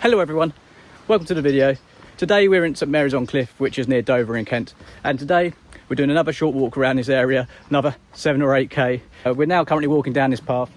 Hello everyone, welcome to the video. Today we're in St Mary's on Cliffe, which is near Dover in Kent, and today we're doing another short walk around this area, another 7 or 8k. We're now currently walking down this path,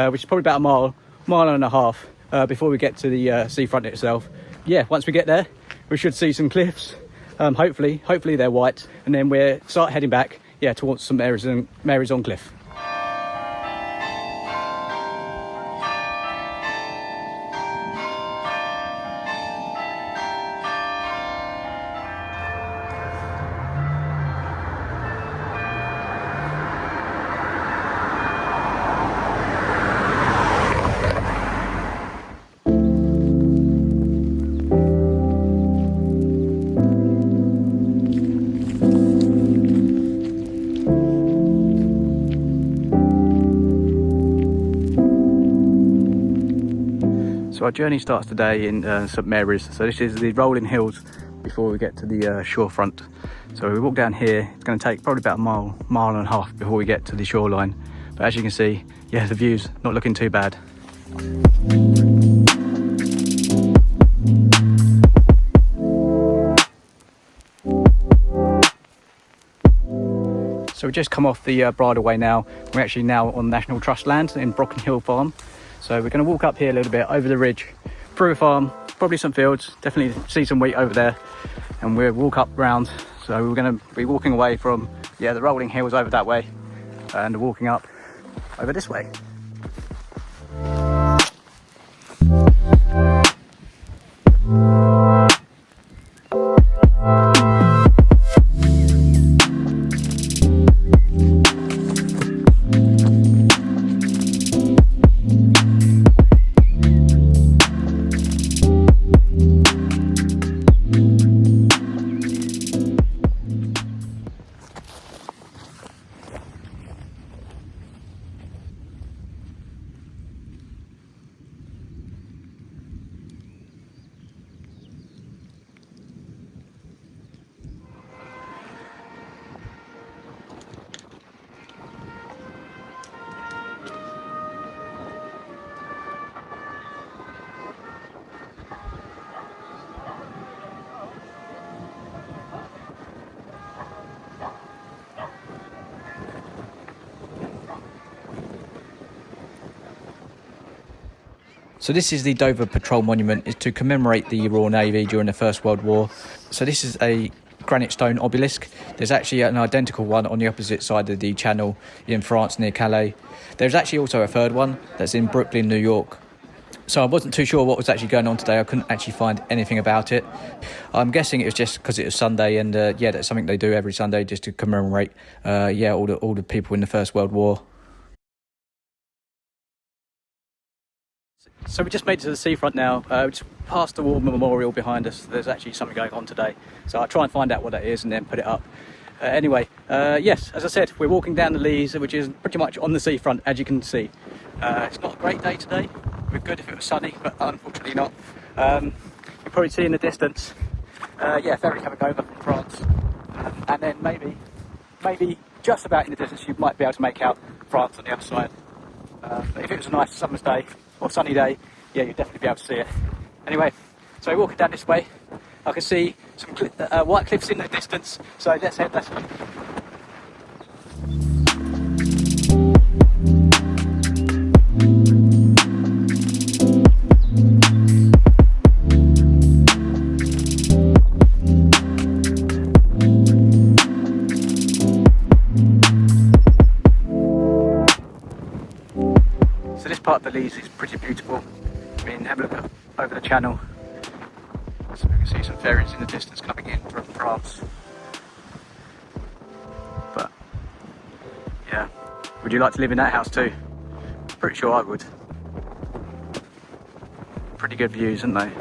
which is probably about a mile and a half before we get to the seafront itself. Yeah, once we get there we should see some cliffs, hopefully they're white, and then we'll start heading back towards St Mary's on Cliffe. So our journey starts today in St Mary's. So this is the rolling hills before we get to the shorefront. So we walk down here. It's going to take probably about a mile and a half before we get to the shoreline. But as you can see, yeah, the view's not looking too bad. So we just come off the bridleway now. We're actually now on National Trust land in Brocken Hill Farm. So we're going to walk up here a little bit over the ridge, through a farm, probably some fields, definitely see some wheat over there, and we'll walk up round. So we're going to be walking away from the rolling hills over that way and walking up over this way. So this is the Dover Patrol Monument. It's to commemorate the Royal Navy during the First World War. So this is a granite stone obelisk. There's actually an identical one on the opposite side of the channel in France near Calais. There's actually also a third one that's in Brooklyn, New York. So I wasn't too sure what was actually going on today. I couldn't actually find anything about it. I'm guessing it was just because it was Sunday, and that's something they do every Sunday just to commemorate all the people in the First World War. So we just made it to the seafront now, just past the War Memorial behind us. There's actually something going on today, so I'll try and find out what that is and then put it up. Yes, as I said, we're walking down the Leas, which is pretty much on the seafront, as you can see. It's not a great day today. It would be good if it was sunny, but unfortunately not. You'll probably see in the distance, ferry coming over from France, and then maybe just about in the distance you might be able to make out France on the other side. But if it was a nice summer's day or sunny day, you'd definitely be able to see it. Anyway, so walking down this way, I can see some white cliffs in the distance, so let's head that way. So this part of the Leas is pretty beautiful. I mean, have a look over the channel. So we can see some ferries in the distance coming in from France. But yeah, would you like to live in that house too? Pretty sure I would. Pretty good views, aren't they?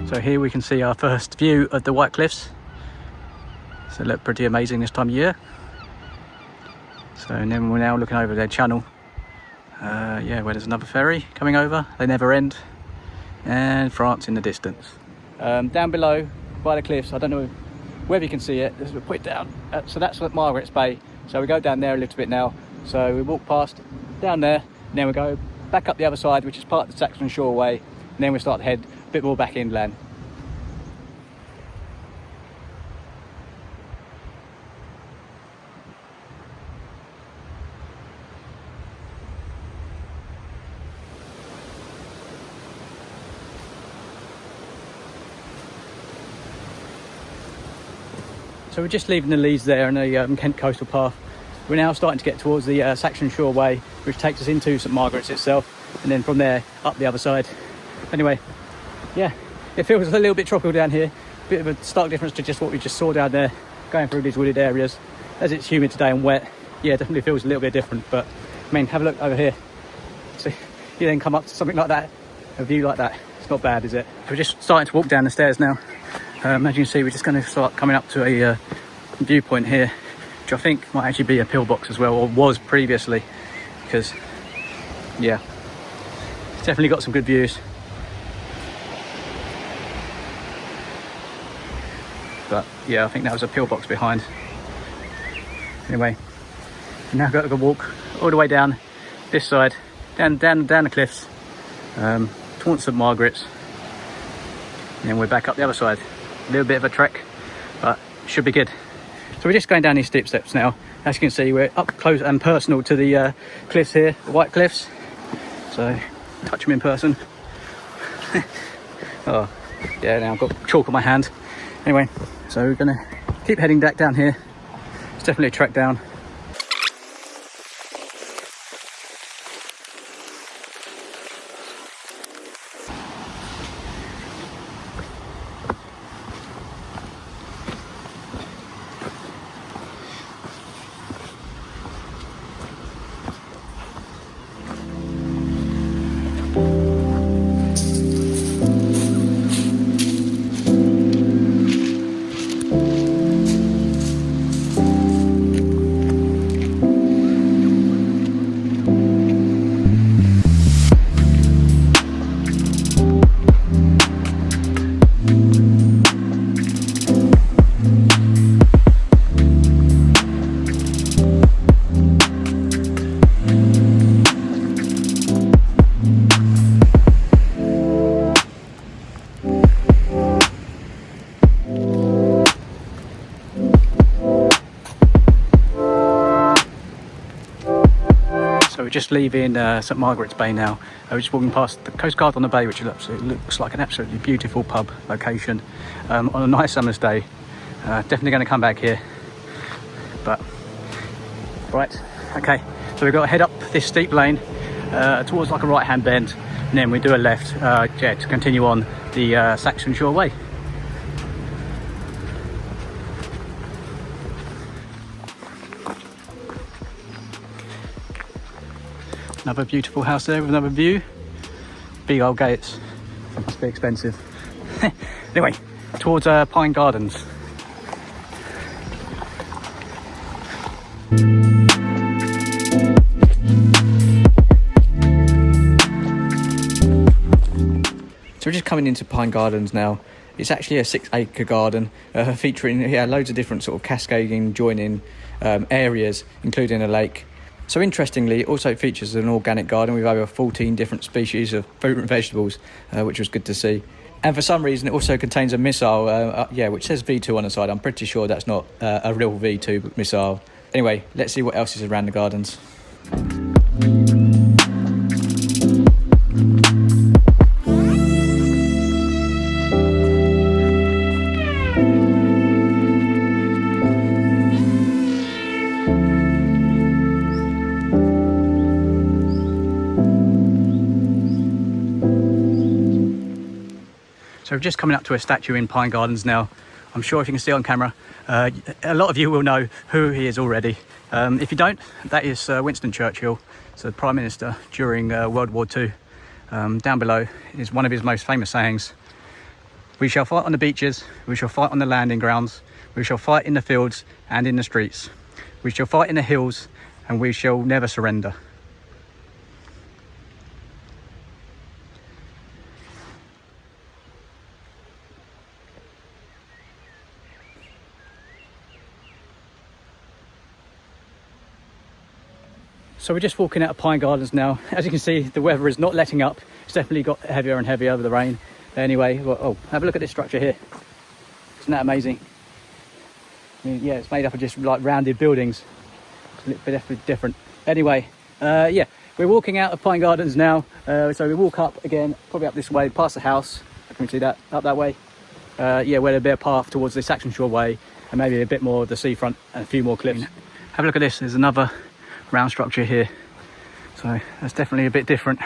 So here we can see our first view of the White Cliffs. So they look pretty amazing this time of year. So and then we're now looking over their channel. Yeah, where there's another ferry coming over. They never end. And France in the distance. Down below by the cliffs, I don't know whether you can see it. Let's put it down. So that's St Margaret's Bay. So we go down there a little bit now. So we walk past down there, and then we go back up the other side, which is part of the Saxon Shore Way, and then we start to head a bit more back inland. So we're just leaving the Leas there on the Kent coastal path. We're now starting to get towards the Saxon Shore Way, which takes us into St Margaret's itself, and then from there up the other side. Anyway, yeah, it feels a little bit tropical down here. Bit of a stark difference to just what we just saw down there, going through these wooded areas. As it's humid today and wet, yeah, it definitely feels a little bit different. But I mean, have a look over here. So you then come up to something like that, a view like that. It's not bad, is it? We're just starting to walk down the stairs now. As you can see, we're just going to start coming up to a viewpoint here, which I think might actually be a pillbox as well, or was previously, because yeah, it's definitely got some good views. But yeah, I think that was a pillbox behind. Anyway, we've now got to go walk all the way down this side, down the cliffs, towards St Margaret's, and then we're back up the other side. A little bit of a trek, but should be good. So we're just going down these steep steps now. As you can see, we're up close and personal to the cliffs here, the White Cliffs. So touch them in person. Oh yeah, now I've got chalk on my hand. Anyway, so we're gonna keep heading back down here. It's definitely a trek down. So we're just leaving St Margaret's Bay now. We're just walking past the Coast Guard on the Bay, which looks like an absolutely beautiful pub location on a nice summer's day. Definitely going to come back here. But right, okay. So we've got to head up this steep lane towards like a right-hand bend, and then we do a left, yeah, to continue on the Saxon Shore Way. Another beautiful house there with another view. Big old gates. Must be expensive. Anyway, towards Pine Gardens. So we're just coming into Pine Gardens now. It's actually a 6-acre garden featuring loads of different sort of cascading, joining areas, including a lake. So interestingly, it also features an organic garden with over 14 different species of fruit and vegetables, which was good to see. And for some reason, it also contains a missile, which says V2 on the side. I'm pretty sure that's not a real V2 missile. Anyway, let's see what else is around the gardens. So we're just coming up to a statue in Pine Gardens now. I'm sure if you can see on camera, a lot of you will know who he is already. If you don't, that is Winston Churchill, so the Prime Minister during World War II. Down below is one of his most famous sayings. We shall fight on the beaches, we shall fight on the landing grounds, we shall fight in the fields and in the streets. We shall fight in the hills, and we shall never surrender. So we're just walking out of Pine Gardens now. As you can see, the weather is not letting up. It's definitely got heavier and heavier over the rain. Anyway, well, oh, have a look at this structure here. Isn't that amazing? I mean, yeah, it's made up of just like rounded buildings. It's a little bit definitely different. Anyway, yeah, we're walking out of Pine Gardens now. So we walk up again, probably up this way, past the house. Can we see that? Up that way. Yeah, where there'll be a path towards the Saxon Shore Way, and maybe a bit more of the seafront and a few more cliffs. Have a look at this. There's another round structure here. So that's definitely a bit different.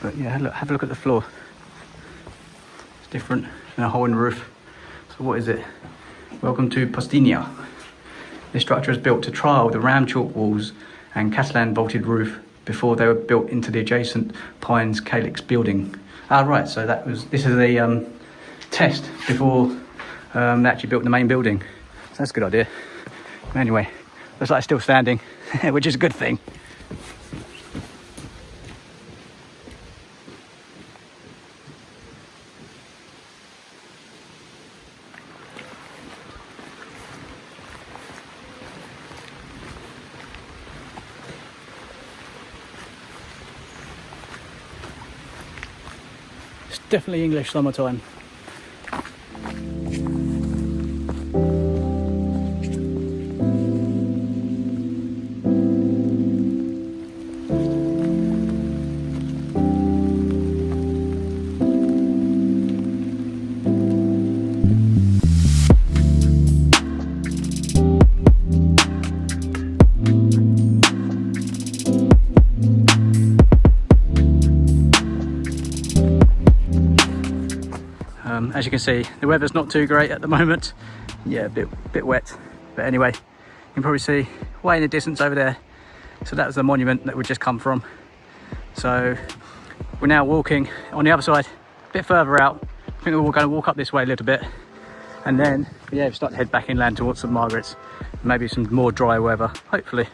But yeah, have a look at the floor. It's different than a hole in the roof. So what is it? Welcome to Postinia. This structure is built to trial the ram chalk walls and Catalan vaulted roof before they were built into the adjacent Pines Calyx building. Ah, right. So this is a test before they actually built the main building. So that's a good idea. Anyway, looks like it's still standing, which is a good thing. It's definitely English summertime. As you can see, the weather's not too great at the moment. Yeah, a bit wet. But anyway, you can probably see way in the distance over there. So that was the monument that we'd just come from. So we're now walking on the other side, a bit further out. I think we're going to walk up this way a little bit. And then, yeah, we start to head back inland towards St Margaret's. Maybe some more dry weather, hopefully.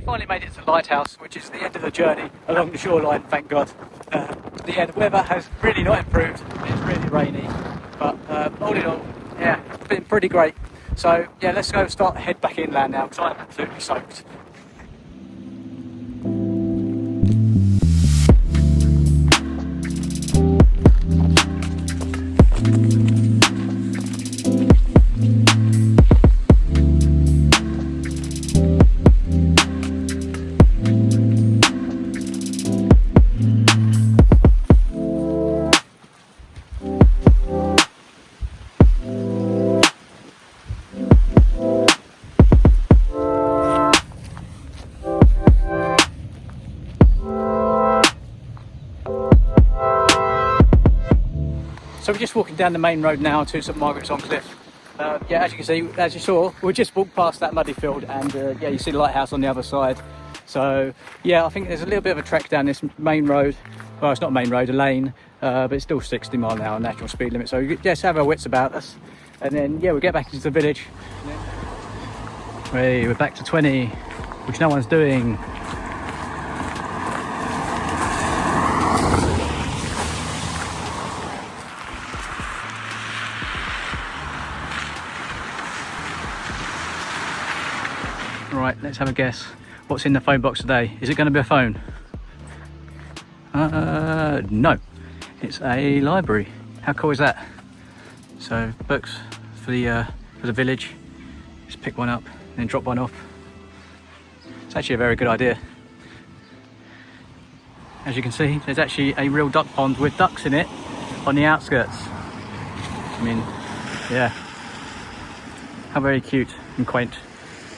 Finally made it to the lighthouse, which is the end of the journey along the shoreline, thank God. Yeah, the weather has really not improved. It's really rainy, but all in all, yeah, it's been pretty great. So yeah, let's go head back inland now because I'm absolutely soaked. So we're just walking down the main road now to St Margaret's on Cliffe. Yeah, as you can see, as you saw, we just walked past that muddy field, and yeah, you see the lighthouse on the other side. So yeah, I think there's a little bit of a trek down this main road. Well, it's not a main road, a lane, but it's still 60 mile an hour natural speed limit. So just have our wits about us, and then yeah, we'll get back into the village. Hey, we're back to 20, which no one's doing. Right, let's have a guess. What's in the phone box today? Is it going to be a phone? No. It's a library. How cool is that? So books for the village. Just pick one up and then drop one off. It's actually a very good idea. As you can see, there's actually a real duck pond with ducks in it on the outskirts. I mean, yeah, how very cute and quaint.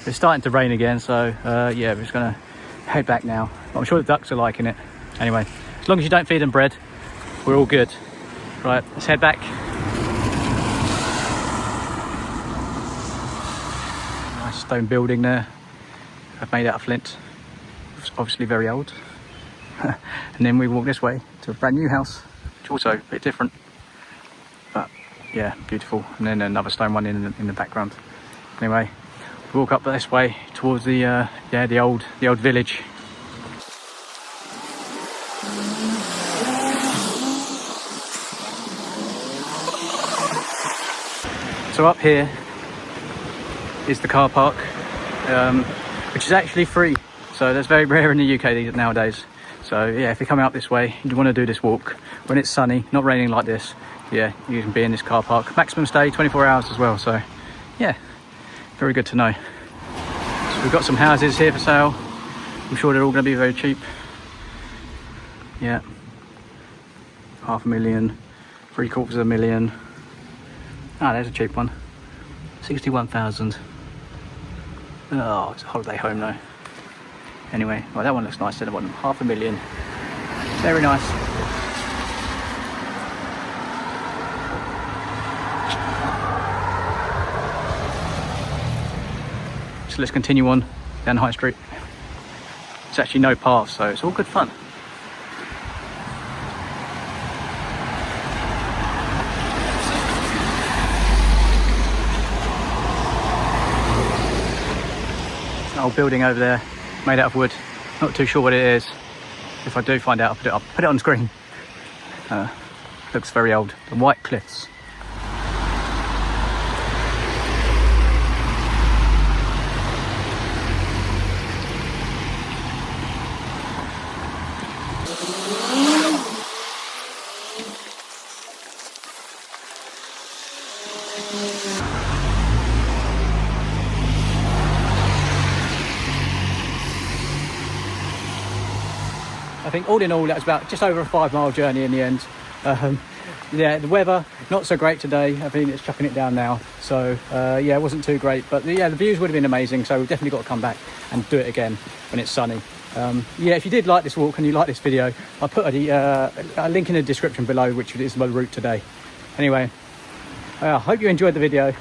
It's starting to rain again, so yeah, we're just gonna head back now. But I'm sure the ducks are liking it. Anyway, as long as you don't feed them bread, we're all good. Right, let's head back. Nice stone building there. I've made out of flint. It's obviously very old. And then we walk this way to a brand new house, which is also a bit different. But yeah, beautiful. And then another stone one in the background. Anyway, we walk up this way towards the yeah, the old village. So up here is the car park, which is actually free. So that's very rare in the UK nowadays. So yeah, if you're coming up this way, you want to do this walk when it's sunny, not raining like this, yeah, you can be in this car park. Maximum stay 24 hours as well. So yeah, very good to know. So we've got some houses here for sale. I'm sure they're all going to be very cheap. Yeah, $500,000, $750,000. Ah, there's a cheap one. 61,000. Oh, it's a holiday home though. Anyway, well, that one looks nice. That one, $500,000. Very nice. So let's continue on down High Street. It's actually no path, so it's all good fun. Old building over there, made out of wood. Not too sure what it is. If I do find out, I'll put it on screen. Looks very old. The White Cliffs. I think all in all, that was about just over a 5-mile journey in the end. Yeah, the weather not so great today. I think it's chucking it down now. So yeah, it wasn't too great, but yeah, the views would have been amazing. So we've definitely got to come back and do it again when it's sunny. Yeah, if you did like this walk and you like this video, I'll put a link in the description below, which is my route today. Anyway, I hope you enjoyed the video.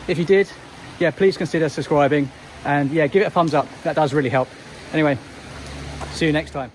If you did, yeah, please consider subscribing and yeah, give it a thumbs up. That does really help. Anyway, see you next time.